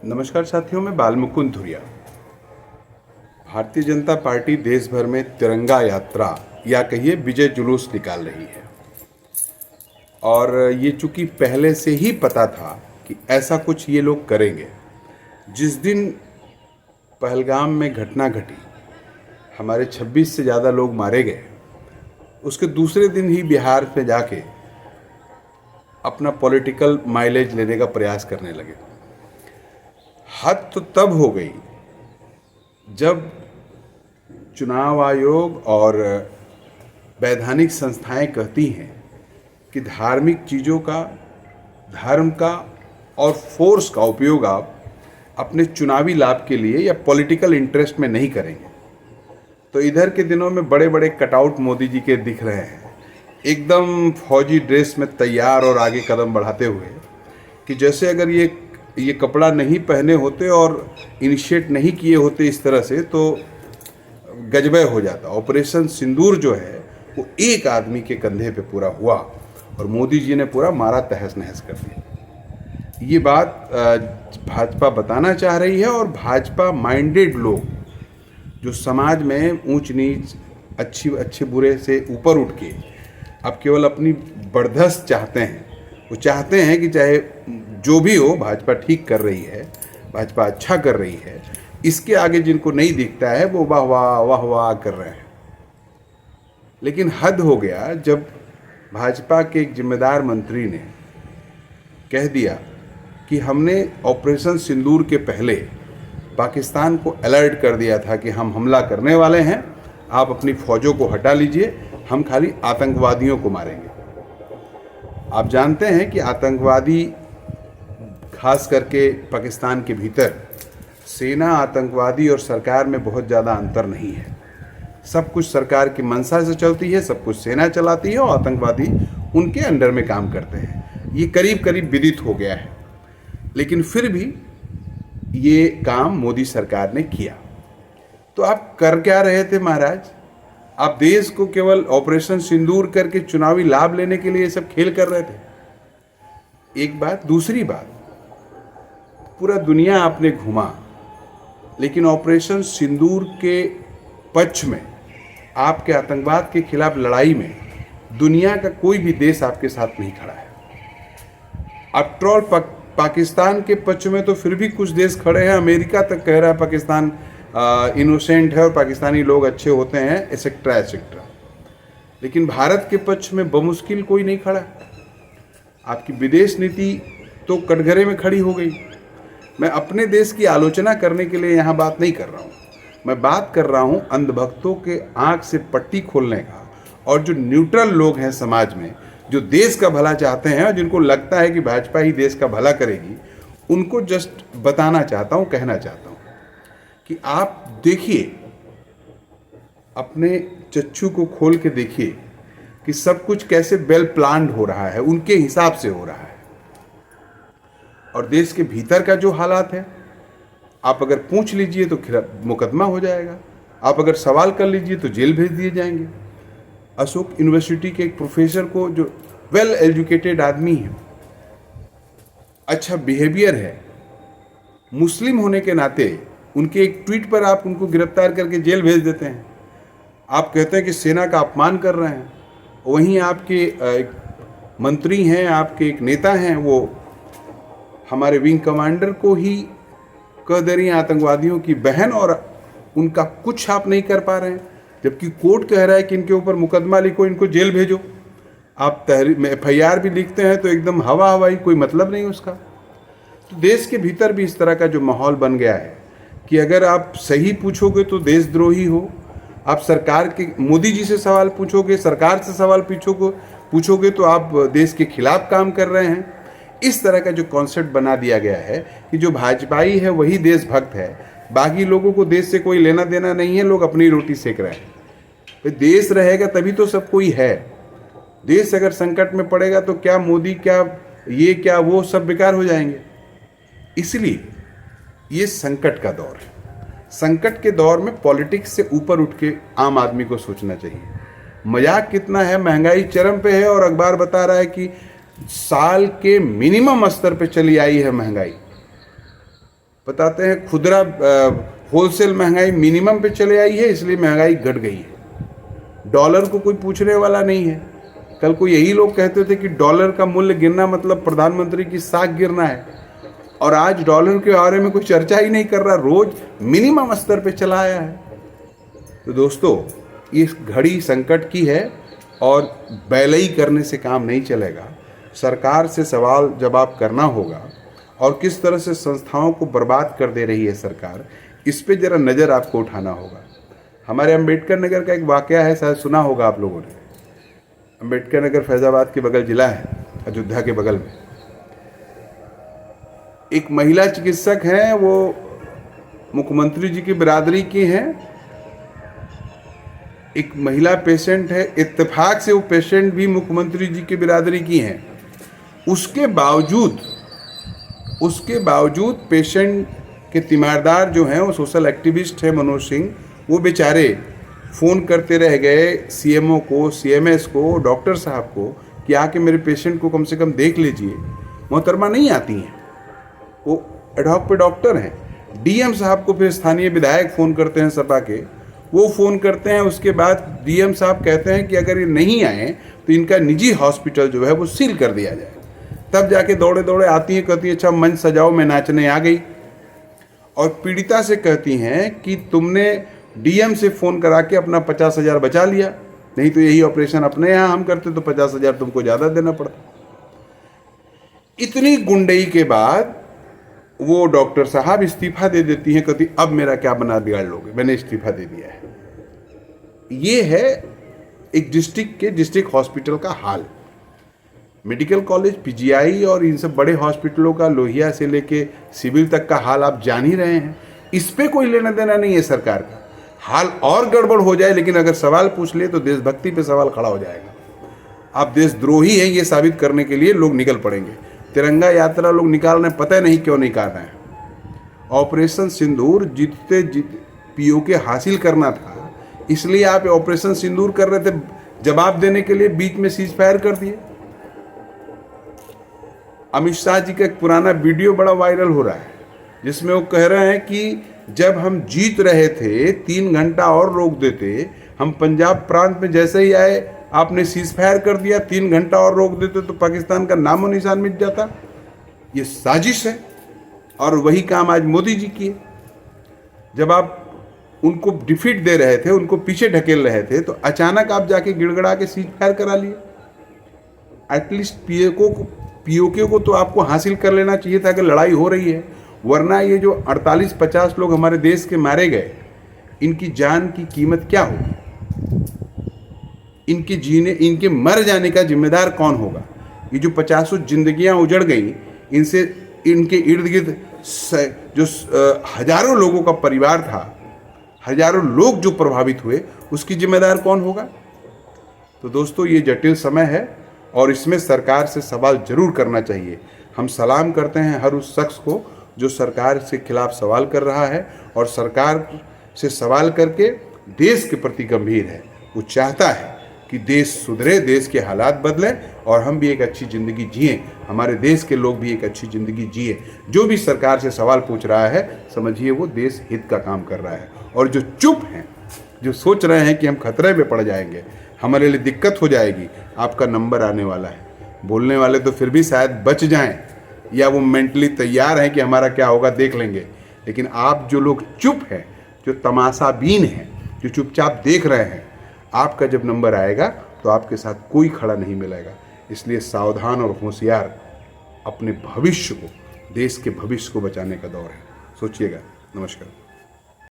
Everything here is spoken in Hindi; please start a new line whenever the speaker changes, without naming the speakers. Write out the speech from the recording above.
नमस्कार साथियों, मैं बालमुकुंद धुरिया। भारतीय जनता पार्टी देश भर में तिरंगा यात्रा या कहिए विजय जुलूस निकाल रही है और ये चूंकि पहले से ही पता था कि ऐसा कुछ ये लोग करेंगे। जिस दिन पहलगाम में घटना घटी, हमारे 26 से ज़्यादा लोग मारे गए, उसके दूसरे दिन ही बिहार में जाके अपना पॉलिटिकल माइलेज लेने का प्रयास करने लगे। हद तो तब हो गई जब चुनाव आयोग और वैधानिक संस्थाएं कहती हैं कि धार्मिक चीज़ों का, धर्म का और फोर्स का उपयोग आप अपने चुनावी लाभ के लिए या पॉलिटिकल इंटरेस्ट में नहीं करेंगे। तो इधर के दिनों में बड़े बड़े कटआउट मोदी जी के दिख रहे हैं, एकदम फौजी ड्रेस में तैयार और आगे कदम बढ़ाते हुए, कि जैसे अगर ये कपड़ा नहीं पहने होते और इनिशिएट नहीं किए होते इस तरह से तो गजबे हो जाता। ऑपरेशन सिंदूर जो है वो एक आदमी के कंधे पे पूरा हुआ और मोदी जी ने पूरा मारा तहस नहस कर दिया। ये बात भाजपा बताना चाह रही है और भाजपा माइंडेड लोग जो समाज में ऊंच नीच, अच्छे बुरे से ऊपर उठ के अब केवल अपनी बर्दस्त चाहते हैं। वो चाहते हैं कि चाहे जो भी हो, भाजपा ठीक कर रही है, भाजपा अच्छा कर रही है, इसके आगे जिनको नहीं दिखता है वो वाह वाह वाह वाह कर रहे हैं। लेकिन हद हो गया जब भाजपा के एक जिम्मेदार मंत्री ने कह दिया कि हमने ऑपरेशन सिंदूर के पहले पाकिस्तान को अलर्ट कर दिया था कि हम हमला करने वाले हैं, आप अपनी फौजों को हटा लीजिए, हम खाली आतंकवादियों को मारेंगे। आप जानते हैं कि आतंकवादी, खास करके पाकिस्तान के भीतर, सेना, आतंकवादी और सरकार में बहुत ज़्यादा अंतर नहीं है। सब कुछ सरकार की मंशा से चलती है, सब कुछ सेना चलाती है और आतंकवादी उनके अंडर में काम करते हैं। ये करीब करीब विदित हो गया है, लेकिन फिर भी ये काम मोदी सरकार ने किया। तो आप कर क्या रहे थे महाराज? आप देश को केवल ऑपरेशन सिंदूर करके चुनावी लाभ लेने के लिए ये सब खेल कर रहे थे। एक बात। दूसरी बात, पूरा दुनिया आपने घूमा, लेकिन ऑपरेशन सिंदूर के पक्ष में, आपके आतंकवाद के खिलाफ लड़ाई में दुनिया का कोई भी देश आपके साथ नहीं खड़ा है। आफ्टर ऑल पाकिस्तान के पक्ष में तो फिर भी कुछ देश खड़े हैं। अमेरिका तक कह रहा है पाकिस्तान इनोसेंट है और पाकिस्तानी लोग अच्छे होते हैं, एसेक्ट्रा एसेक्ट्रा। लेकिन भारत के पक्ष में बमुश्किल कोई नहीं खड़ा। आपकी विदेश नीति तो कटघरे में खड़ी हो गई। मैं अपने देश की आलोचना करने के लिए यहाँ बात नहीं कर रहा हूँ, मैं बात कर रहा हूँ अंधभक्तों के आँख से पट्टी खोलने का, और जो न्यूट्रल लोग हैं समाज में, जो देश का भला चाहते हैं और जिनको लगता है कि भाजपा ही देश का भला करेगी, उनको जस्ट बताना चाहता हूँ, कहना चाहता हूँ कि आप देखिए, अपने चच्चू को खोल के देखिए कि सब कुछ कैसे वेल प्लान्ड हो रहा है, उनके हिसाब से हो रहा है। और देश के भीतर का जो हालात है, आप अगर पूछ लीजिए तो मुकदमा हो जाएगा, आप अगर सवाल कर लीजिए तो जेल भेज दिए जाएंगे। अशोक यूनिवर्सिटी के एक प्रोफेसर को, जो वेल एजुकेटेड आदमी है, अच्छा बिहेवियर है, मुस्लिम होने के नाते उनके एक ट्वीट पर आप उनको गिरफ्तार करके जेल भेज देते हैं। आप कहते हैं कि सेना का अपमान कर रहे हैं। वहीं आपके एक मंत्री हैं, आपके एक नेता हैं, वो हमारे विंग कमांडर को ही कह दे रही हैं आतंकवादियों की बहन, और उनका कुछ आप नहीं कर पा रहे हैं, जबकि कोर्ट कह रहा है कि इनके ऊपर मुकदमा लिखो, इनको जेल भेजो। आप FIR भी लिखते हैं तो एकदम हवा हवाई, कोई मतलब नहीं उसका। तो देश के भीतर भी इस तरह का जो माहौल बन गया है कि अगर आप सही पूछोगे तो देशद्रोही हो, आप सरकार के, मोदी जी से सवाल पूछोगे, सरकार से सवाल पूछोगे तो आप देश के खिलाफ काम कर रहे हैं। इस तरह का जो कॉन्सेप्ट बना दिया गया है कि जो भाजपाई है वही देशभक्त है, बाकी लोगों को देश से कोई लेना देना नहीं है, लोग अपनी रोटी सेक रहे हैं। तो देश रहेगा तभी तो सब कोई है। देश अगर संकट में पड़ेगा तो क्या मोदी, क्या ये, क्या वो, सब बेकार हो जाएंगे। इसलिए ये संकट का दौर है। संकट के दौर में पॉलिटिक्स से ऊपर उठ के आम आदमी को सोचना चाहिए। मजाक कितना है, महंगाई चरम पे है और अखबार बता रहा है कि साल के मिनिमम स्तर पे चली आई है महंगाई। बताते हैं खुदरा होलसेल महंगाई मिनिमम पे चले आई है, इसलिए महंगाई घट गई है। डॉलर को कोई पूछने वाला नहीं है। कल को यही लोग कहते थे कि डॉलर का मूल्य गिरना मतलब प्रधानमंत्री की साख गिरना है, और आज डॉलर के बारे में कोई चर्चा ही नहीं कर रहा, रोज मिनिमम स्तर पे चला आया है। तो दोस्तों, इस घड़ी संकट की है और बैलई करने से काम नहीं चलेगा। सरकार से सवाल जवाब करना होगा, और किस तरह से संस्थाओं को बर्बाद कर दे रही है सरकार, इस पे जरा नज़र आपको उठाना होगा। हमारे अंबेडकर नगर का एक वाकया है, शायद सुना होगा आप लोगों ने। अंबेडकर नगर फैजाबाद के बगल जिला है, अयोध्या के बगल में। एक महिला चिकित्सक हैं, वो मुख्यमंत्री जी की बिरादरी की हैं। एक महिला पेशेंट है, इत्तेफाक से वो पेशेंट भी मुख्यमंत्री जी की बिरादरी की हैं। उसके बावजूद पेशेंट के तीमारदार जो हैं, वो सोशल एक्टिविस्ट है मनोज सिंह, वो बेचारे फ़ोन करते रह गए सीएमओ को, सीएमएस को, डॉक्टर साहब को कि आके मेरे पेशेंट को कम से कम देख लीजिए। मोहतरमा नहीं आती हैं, वो एडहॉक पे डॉक्टर हैं। डीएम साहब को फिर स्थानीय विधायक फ़ोन करते हैं सपा के, वो फ़ोन करते हैं। उसके बाद डीएम साहब कहते हैं कि अगर ये नहीं आए तो इनका निजी हॉस्पिटल जो है वो सील कर दिया जाए। तब जाके दौड़े दौड़े आती हैं, कहती है अच्छा मंच सजाओ, मैं नाचने आ गई। और पीड़िता से कहती हैं कि तुमने डीएम से फ़ोन करा के अपना 50,000 बचा लिया, नहीं तो यही ऑपरेशन अपने यहाँ हम करते तो 50,000 तुमको ज़्यादा देना पड़ता। इतनी गुंडई के बाद वो डॉक्टर साहब इस्तीफा दे देती हैं, कहती अब मेरा क्या बना बिगाड़ लोगे, मैंने इस्तीफा दे दिया है। ये है एक डिस्ट्रिक्ट हॉस्पिटल का हाल। मेडिकल कॉलेज, पीजीआई और इन सब बड़े हॉस्पिटलों का, लोहिया से लेके सिविल तक का हाल आप जान ही रहे हैं। इस पे कोई लेना देना नहीं है सरकार का। हाल और गड़बड़ हो जाए, लेकिन अगर सवाल पूछ ले तो देशभक्ति पे सवाल खड़ा हो जाएगा। आप देशद्रोही हैं ये साबित करने के लिए लोग निकल पड़ेंगे। तिरंगा यात्रा लोग निकाल रहे हैं, पता नहीं क्यों निकाल रहे हैं। ऑपरेशन सिंदूर जीतते पीओके हासिल करना था, इसलिए आप ऑपरेशन सिंदूर कर रहे थे। जवाब देने के लिए बीच में सीज फायर कर दिए। अमित शाह जी का एक पुराना वीडियो बड़ा वायरल हो रहा है, जिसमें वो कह रहे हैं कि जब हम जीत रहे थे 3 घंटा और रोक देते, हम पंजाब प्रांत में जैसे ही आए आपने सीज फायर कर दिया, 3 घंटा और रोक देते तो पाकिस्तान का नामो निशान मिट जाता। ये साजिश है, और वही काम आज मोदी जी किए। जब आप उनको डिफीट दे रहे थे, उनको पीछे ढकेल रहे थे, तो अचानक आप जाके गिड़गड़ा के सीज फायर करा लिए। एटलीस्ट पीओके को तो आपको हासिल कर लेना चाहिए था कि लड़ाई हो रही है, वरना ये जो 48-50 लोग हमारे देश के मारे गए, इनकी जान की कीमत क्या होगी? इनके मर जाने का जिम्मेदार कौन होगा? ये जो 50 जिंदगियां उजड़ गई, इनसे इनके इर्द गिर्द जो हजारों लोगों का परिवार था, हजारों लोग जो प्रभावित हुए, उसकी जिम्मेदार कौन होगा? तो दोस्तों, ये जटिल समय है और इसमें सरकार से सवाल जरूर करना चाहिए। हम सलाम करते हैं हर उस शख्स को जो सरकार के खिलाफ सवाल कर रहा है और सरकार से सवाल करके देश के प्रति गंभीर है। वो चाहता है कि देश सुधरे, देश के हालात बदलें और हम भी एक अच्छी ज़िंदगी जिएं, हमारे देश के लोग भी एक अच्छी ज़िंदगी जिए। जो भी सरकार से सवाल पूछ रहा है, समझिए वो देश हित का काम कर रहा है। और जो चुप हैं, जो सोच रहे हैं कि हम खतरे में पड़ जाएंगे, हमारे लिए दिक्कत हो जाएगी, आपका नंबर आने वाला है। बोलने वाले तो फिर भी शायद बच जाएं, या वो मेंटली तैयार हैं कि हमारा क्या होगा देख लेंगे। लेकिन आप जो लोग चुप हैं, जो तमाशाबीन हैं, जो चुपचाप देख रहे हैं, आपका जब नंबर आएगा तो आपके साथ कोई खड़ा नहीं मिलेगा। इसलिए सावधान और होशियार, अपने भविष्य को, देश के भविष्य को बचाने का दौर है। सोचिएगा। नमस्कार।